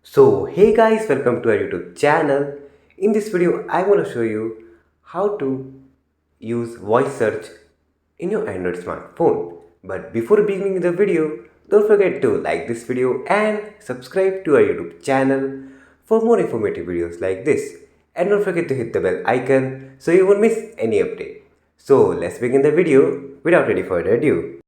So hey guys, welcome to our YouTube channel. In this video, I want to show you how to use voice search in your Android smartphone. But before beginning the video, don't forget to like this video and subscribe to our YouTube channel for more informative videos like this. And don't forget to hit the bell icon so you won't miss any update. So let's begin the video without any further ado.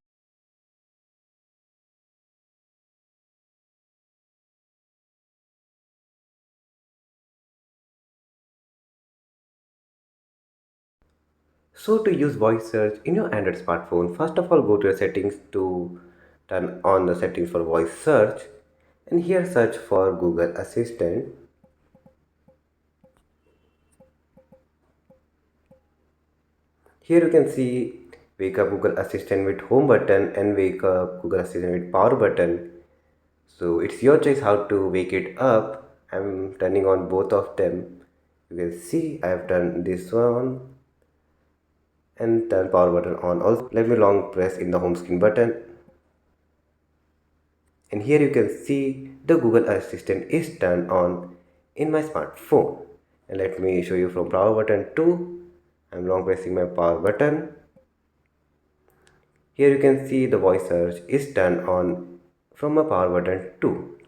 So to use voice search in your Android smartphone, first of all go to your settings to turn on the settings for voice search, and here search for Google Assistant. Here you can see wake up Google Assistant with home button and wake up Google Assistant with power button. So it's your choice how to wake it up. I'm turning on both of them. You can see I have turned this one and turn power button on. Also let me long press in the home screen button, and here you can see the Google Assistant is turned on in my smartphone. And let me show you from power button 2. I'm long pressing my power button. Here you can see the voice search is turned on from a power button 2.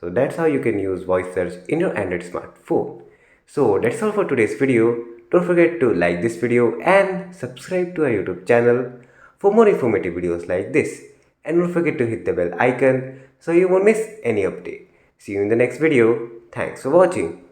So that's how you can use voice search in your Android smartphone. So that's all for today's video. Don't forget to like this video and subscribe to our YouTube channel for more informative videos like this. And don't forget to hit the bell icon so you won't miss any update. See you in the next video. Thanks for watching.